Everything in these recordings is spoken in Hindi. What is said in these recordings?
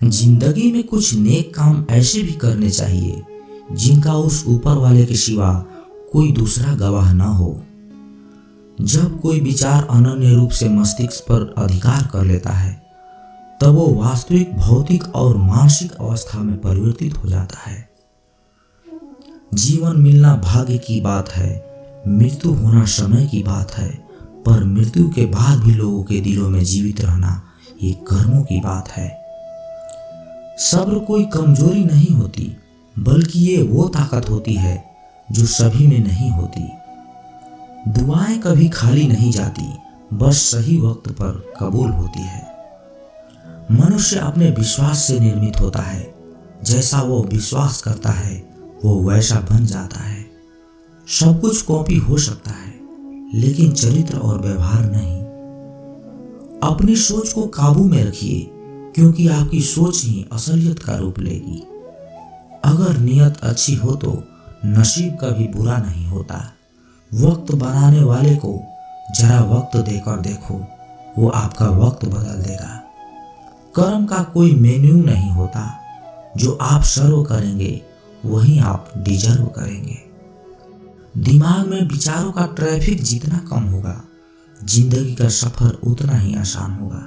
जिंदगी में कुछ नेक काम ऐसे भी करने चाहिए जिनका उस ऊपर वाले के सिवा कोई दूसरा गवाह न हो। जब कोई विचार अनन्य रूप से मस्तिष्क पर अधिकार कर लेता है तब वो वास्तविक भौतिक और मानसिक अवस्था में परिवर्तित हो जाता है। जीवन मिलना भाग्य की बात है, मृत्यु होना समय की बात है, पर मृत्यु के बाद भी लोगों के दिलों में जीवित रहना ये कर्मों की बात है। सब्र कोई कमजोरी नहीं होती, बल्कि ये वो ताकत होती है जो सभी में नहीं होती। दुआएं कभी खाली नहीं जाती, बस सही वक्त पर कबूल होती है। मनुष्य अपने विश्वास से निर्मित होता है, जैसा वो विश्वास करता है वो वैसा बन जाता है। सब कुछ कॉपी हो सकता है, लेकिन चरित्र और व्यवहार नहीं। अपनी सोच को काबू में रखिए, क्योंकि आपकी सोच ही असलियत का रूप लेगी। अगर नियत अच्छी हो तो नसीब कभी बुरा नहीं होता। वक्त बनाने वाले को जरा वक्त देकर देखो, वो आपका वक्त बदल देगा। कर्म का कोई मेन्यू नहीं होता, जो आप सर्व करेंगे वही आप डिजर्व करेंगे। दिमाग में विचारों का ट्रैफिक जितना कम होगा, जिंदगी का सफर उतना ही आसान होगा।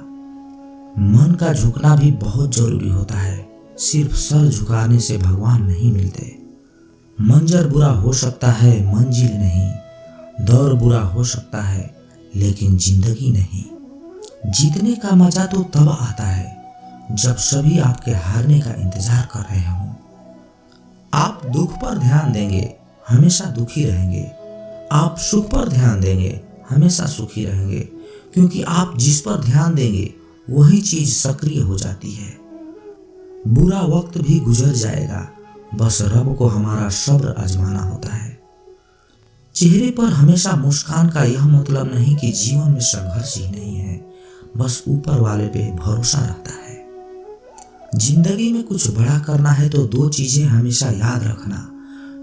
मन का झुकना भी बहुत जरूरी होता है, सिर्फ सर झुकाने से भगवान नहीं मिलते। मंजर बुरा हो सकता है, मंजिल नहीं। दौर बुरा हो सकता है, लेकिन जिंदगी नहीं। जीतने का मजा तो तब आता है जब सभी आपके हारने का इंतजार कर रहे हों। आप दुख पर ध्यान देंगे, हमेशा दुखी रहेंगे। आप सुख पर ध्यान देंगे, हमेशा सुखी रहेंगे, क्योंकि आप जिस पर ध्यान देंगे वही चीज सक्रिय हो जाती है। बुरा वक्त भी गुजर जाएगा, बस रब को हमारा सब्र आजमाना होता है। चेहरे पर हमेशा मुस्कान का यह मतलब नहीं कि जीवन में संघर्ष ही नहीं है, बस ऊपर वाले पे भरोसा रहता है। जिंदगी में कुछ बड़ा करना है तो दो चीजें हमेशा याद रखना,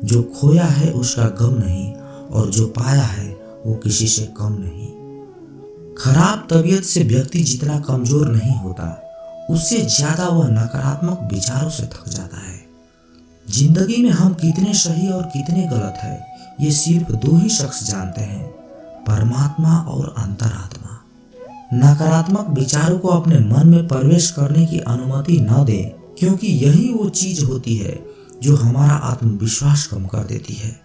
जो खोया है उसका गम नहीं, और जो पाया है वो किसी से कम नहीं। खराब तबीयत से व्यक्ति जितना कमजोर नहीं होता, उससे ज्यादा वह नकारात्मक विचारों से थक जाता है। जिंदगी में हम कितने सही और कितने गलत है, ये सिर्फ दो ही शख्स जानते हैं, परमात्मा और अंतरात्मा। नकारात्मक विचारों को अपने मन में प्रवेश करने की अनुमति न दें, क्योंकि यही वो चीज होती है जो हमारा आत्मविश्वास कम कर देती है।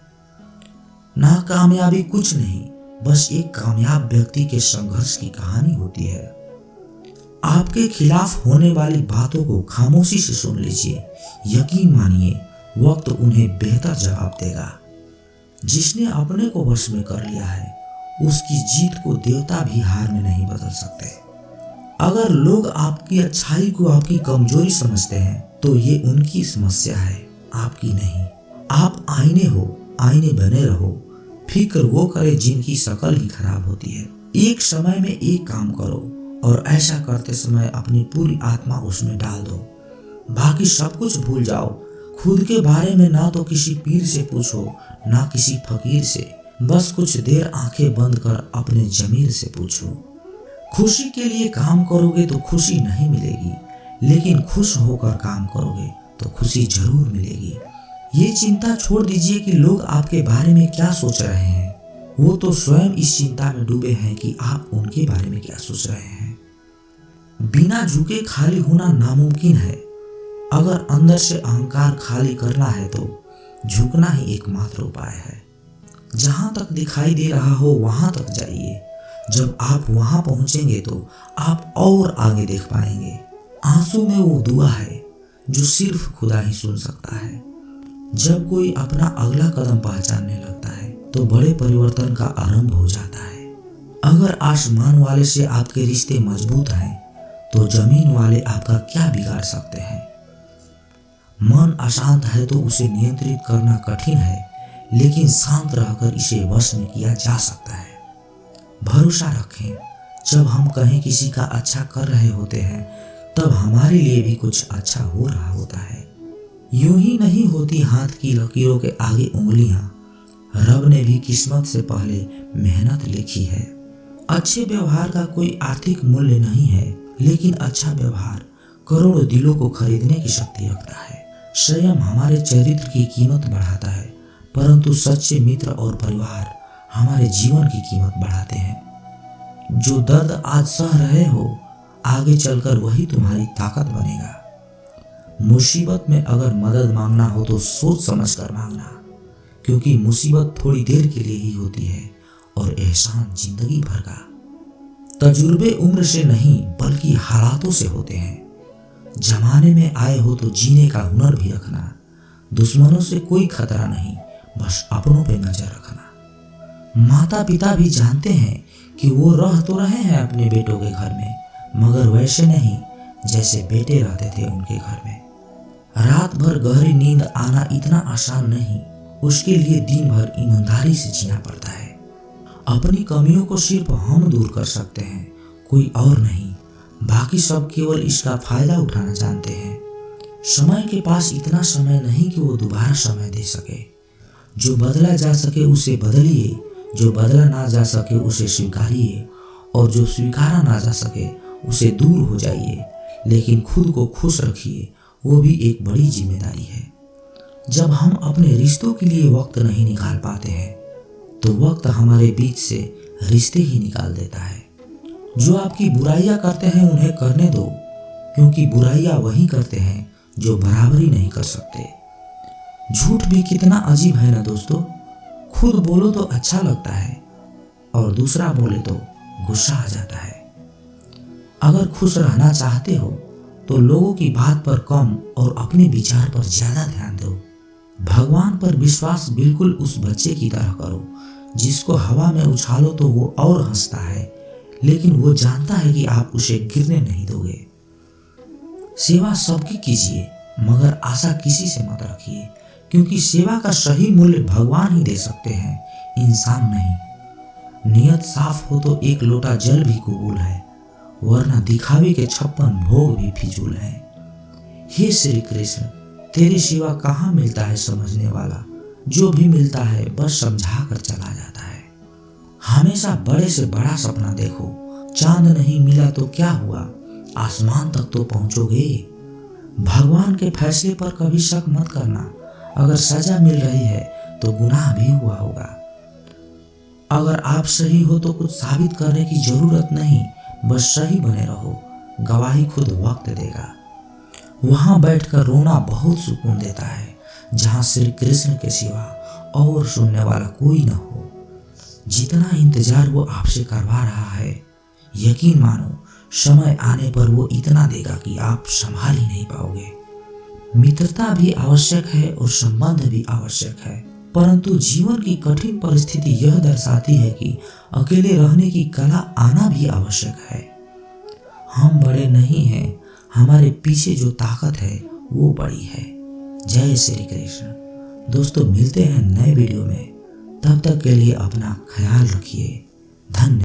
नाकामयाबी कुछ नहीं, बस एक कामयाब व्यक्ति के संघर्ष की कहानी होती है। आपके खिलाफ होने वाली बातों को खामोशी से सुन लीजिए, यकीन मानिए वक्त उन्हें बेहतर जवाब देगा। जिसने अपने को वश में कर लिया है, उसकी जीत को देवता भी हार में नहीं बदल सकते। अगर लोग आपकी अच्छाई को आपकी कमजोरी समझते हैं तो ये उनकी समस्या है, आपकी नहीं। आप आईने हो, आईने बने रहो। फिक्र वो करे जिनकी शक्ल ही खराब होती है। एक समय में एक काम करो, और ऐसा करते समय अपनी पूरी आत्मा उसमें डाल दो। बाकी सब कुछ भूल जाओ। खुद के बारे में ना तो किसी पीर से पूछो, ना किसी फकीर से। बस कुछ देर आंखें बंद कर अपने जमीर से पूछो। खुशी के लिए काम करोगे तो खुशी नहीं मिलेगी, लेकिन खुश होकर काम करोगे तो खुशी जरूर मिलेगी। ये चिंता छोड़ दीजिए कि लोग आपके बारे में क्या सोच रहे हैं। वो तो स्वयं इस चिंता में डूबे हैं कि आप उनके बारे में क्या सोच रहे हैं। बिना झुके खाली होना नामुमकिन है। अगर अंदर से अहंकार खाली करना है तो झुकना ही एकमात्र उपाय है। जहां तक दिखाई दे रहा हो वहां तक जाइए। जब आप वहां पहुंचेंगे तो आप और आगे देख पाएंगे। आंसू में वो दुआ है जो सिर्फ खुदा ही सुन सकता है। जब कोई अपना अगला कदम पहचानने लगता है तो बड़े परिवर्तन का आरंभ हो जाता है। अगर आसमान वाले से आपके रिश्ते मजबूत हैं तो जमीन वाले आपका क्या बिगाड़ सकते हैं। मन अशांत है तो उसे नियंत्रित करना कठिन है, लेकिन शांत रहकर इसे वश में किया जा सकता है। भरोसा रखें, जब हम कहीं किसी का अच्छा कर रहे होते हैं तब हमारे लिए भी कुछ अच्छा हो रहा होता है। यूं ही नहीं होती हाथ की लकीरों के आगे उंगलियां। रब ने भी किस्मत से पहले मेहनत लिखी है। अच्छे व्यवहार का कोई आर्थिक मूल्य नहीं है, लेकिन अच्छा व्यवहार करोड़ों दिलों को खरीदने की शक्ति रखता है। संयम हमारे चरित्र की कीमत बढ़ाता है, परंतु सच्चे मित्र और परिवार हमारे जीवन की कीमत बढ़ाते हैं। जो दर्द आज सह रहे हो, आगे चलकर वही तुम्हारी ताकत बनेगा। मुसीबत में अगर मदद मांगना हो तो सोच समझ कर मांगना, क्योंकि मुसीबत थोड़ी देर के लिए ही होती है और एहसान जिंदगी भर का। तजुर्बे उम्र से नहीं बल्कि हालातों से होते हैं। जमाने में आए हो तो जीने का हुनर भी रखना। दुश्मनों से कोई खतरा नहीं, बस अपनों पे नजर रखना। माता पिता भी जानते हैं कि वो रह तो रहे हैं अपने बेटों के घर में, मगर वैसे नहीं जैसे बेटे रहते थे उनके घर में। रात भर गहरी नींद आना इतना आसान नहीं, उसके लिए दिन भर ईमानदारी से जीना पड़ता है। अपनी कमियों को सिर्फ हम दूर कर सकते हैं, कोई और नहीं। बाकी सब केवल इसका फायदा उठाना जानते हैं। समय के पास इतना समय नहीं कि वो दोबारा समय दे सके। जो बदला जा सके उसे बदलिए, जो बदला ना जा सके उसे स्वीकारिए, और जो स्वीकारा ना जा सके उसे दूर हो जाइए। लेकिन खुद को खुश रखिए, वो भी एक बड़ी जिम्मेदारी है। जब हम अपने रिश्तों के लिए वक्त नहीं निकाल पाते हैं तो वक्त हमारे बीच से रिश्ते ही निकाल देता है। जो आपकी बुराइयां करते हैं उन्हें करने दो, क्योंकि बुराइयां वही करते हैं जो बराबरी नहीं कर सकते। झूठ भी कितना अजीब है ना दोस्तों। खुद बोलो तो अच्छा लगता है और दूसरा बोले तो गुस्सा आ जाता है। अगर खुश रहना चाहते हो तो लोगों की बात पर कम और अपने विचार पर ज्यादा ध्यान दो। भगवान पर विश्वास बिल्कुल उस बच्चे की तरह करो जिसको हवा में उछालो तो वो और हंसता है, लेकिन वो जानता है कि आप उसे गिरने नहीं दोगे। सेवा सबकी कीजिए, मगर आशा किसी से मत रखिए, क्योंकि सेवा का सही मूल्य भगवान ही दे सकते हैं, इंसान नहीं। नियत साफ हो तो एक लोटा जल भी कबूल है, वरना दिखावे के 56 भोग भी फिजूल है। हे श्री कृष्ण, तेरे सिवा कहाँ मिलता है समझने वाला। जो भी मिलता है बस समझा कर चला जाता है। हमेशा बड़े से बड़ा सपना देखो। चांद नहीं मिला तो क्या हुआ, आसमान तक तो पहुंचोगे। भगवान के फैसले पर कभी शक मत करना। अगर सजा मिल रही है तो गुनाह भी हुआ होगा। अगर आप सही हो तो कुछ साबित करने की जरूरत नहीं, बस सही बने रहो। गवाही खुद वक्त देगा। वहां बैठकर रोना बहुत सुकून देता है, जहां श्री कृष्ण के सिवा और सुनने वाला कोई न हो। जितना इंतजार वो आपसे करवा रहा है, यकीन मानो समय आने पर वो इतना देगा कि आप संभाल ही नहीं पाओगे। मित्रता भी आवश्यक है और संबंध भी आवश्यक है, परंतु जीवन की कठिन परिस्थिति यह दर्शाती है कि अकेले रहने की कला आना भी आवश्यक है। हम बड़े नहीं हैं, हमारे पीछे जो ताकत है वो बड़ी है। जय श्री कृष्ण। दोस्तों, मिलते हैं नए वीडियो में। तब तक के लिए अपना ख्याल रखिए। धन्यवाद।